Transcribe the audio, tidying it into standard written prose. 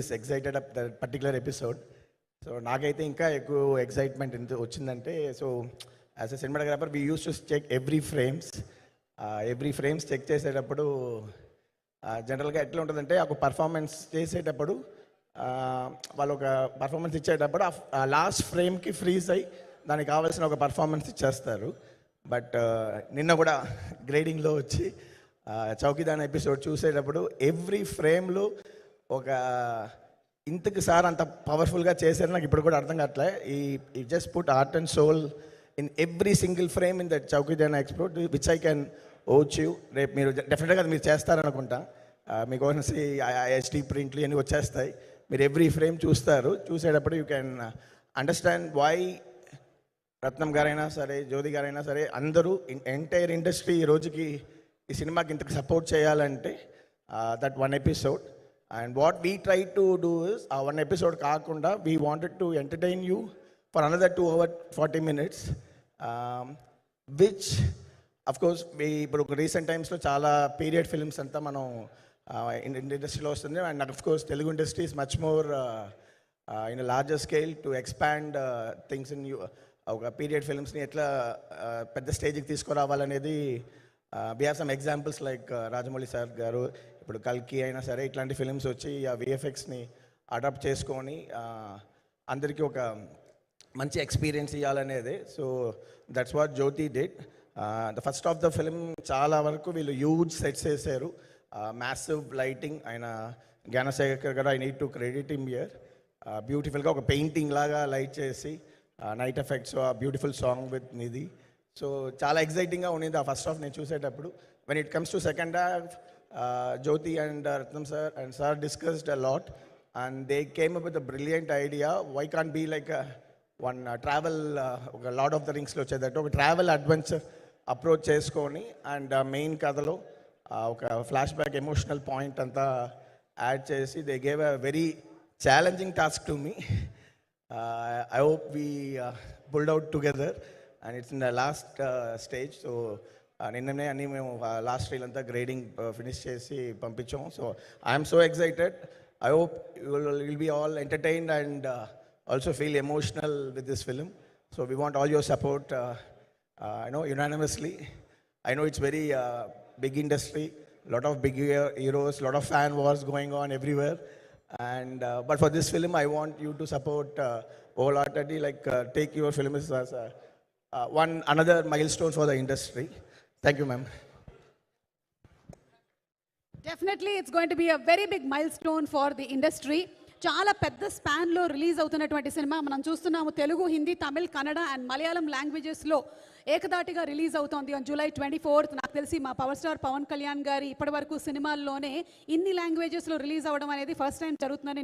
is excited of that particular episode. So నాకైతే ఇంకా ఎక్కువ ఎక్సైట్మెంట్ ఎంత వచ్చిందంటే, so as a cinematographer we use to check every frames check చేసేటప్పుడు జనరల్గా ఎట్లా ఉంటుందంటే, ఒక పర్ఫార్మెన్స్ చేసేటప్పుడు వాళ్ళు ఒక పర్ఫార్మెన్స్ ఇచ్చేటప్పుడు ఆ లాస్ట్ ఫ్రేమ్కి ఫ్రీజ్ అయ్యి దానికి కావాల్సిన ఒక పర్ఫార్మెన్స్ ఇచ్చేస్తారు. బట్ నిన్న కూడా గ్రేడింగ్లో వచ్చి చౌకీదాన్ ఎపిసోడ్ చూసేటప్పుడు ఎవ్రీ ఫ్రేమ్లో ఒక ఇంతకు సార్ అంత పవర్ఫుల్గా చేశారు. నాకు ఇప్పుడు కూడా అర్థం కావట్లే. ఈ just put art and soul in every single frame in that చౌకీదాన్ episode which I can vouch you. రేపు మీరు డెఫినెట్గా మీరు చేస్తారనుకుంటా. మీకు ఓన్సీ హెచ్డి ప్రింట్లు అన్నీ వచ్చేస్తాయి. మీరు ఎవ్రీ ఫ్రేమ్ చూసేటప్పుడు యూ కెన్ అండర్స్టాండ్ వై రత్నం గారైనా సరే, జ్యోతి గారైనా సరే, అందరూ ఎంటైర్ ఇండస్ట్రీ ఈ రోజుకి ఈ సినిమాకి ఇంతకు సపోర్ట్ చేయాలంటే that one episode. And what we try to do is, one episode kaakunda, we wanted to entertain you for another 2 hours 40 minutes, which of course we recent times lo chaala period films anta manam industry lo vastundi, and of course Telugu industry is much more in a larger scale to expand things in oka period films ni etla pedda stage ki teeskuravaalanedi. We have some examples like Rajamouli sir garu, ఇప్పుడు కల్కి అయినా సరే, ఇట్లాంటి films వచ్చి ఆ విఎఫ్ఎక్స్ని adapt చేసుకొని అందరికీ ఒక మంచి ఎక్స్పీరియన్స్ ఇవ్వాలనేది. So that's what Jyoti did. The first of the film చాలా వరకు వీళ్ళు హ్యూజ్ సెట్స్ వేసారు, మ్యాసివ్ లైటింగ్. ఆయన జ్ఞానశేఖర్ గారు, I need to credit him here. బ్యూటిఫుల్గా ఒక పెయింటింగ్ లాగా లైట్ చేసి నైట్ ఎఫెక్ట్స్, ఆ beautiful song with Nidhi. So చాలా ఎక్సైటింగ్గా ఉండింది ఆ ఫస్ట్ హాఫ్ నేను చూసేటప్పుడు. When it comes to second half, Jyoti and Ratnam sir and sir discussed a lot, and they came up with a brilliant idea. Why can't be like one travel, Lord of the Rings lo chedato oka travel adventure approach cheskoni, and main kadalo oka flashback emotional point anta add chesi they gave a very challenging task to me. I hope we pulled out together, and it's in the last stage. So నిన్ననే అన్నీ మేము last reel అంతా grading finish చేసి పంపించాం. So I'm so excited. I hope will be all entertained and also feel emotional with this film. So we want all your support, I know unanimously. I know it's very big industry, lot of big heroes, lot of fan wars going on everywhere, and but for this film I want you to support wholeheartedly, like take your film as one another milestone for the industry. Thank you, ma'am. Definitely it's going to be a very big milestone for the industry. చాలా పెద్ద స్పాన్లో release అవుతున్నటువంటి cinema మనం చూస్తున్నాము. Telugu, Hindi, Tamil, Kannada and Malayalam లాంగ్వేజెస్లో ఏకదాటిగా release అవుతోంది on July 24th. నాకు తెలిసి మా పవర్ స్టార్ పవన్ కళ్యాణ్ గారి ఇప్పటివరకు సినిమాల్లోనే ఇన్ని లాంగ్వేజెస్లో రిలీజ్ అవ్వడం అనేది ఫస్ట్ టైం జరుగుతుందని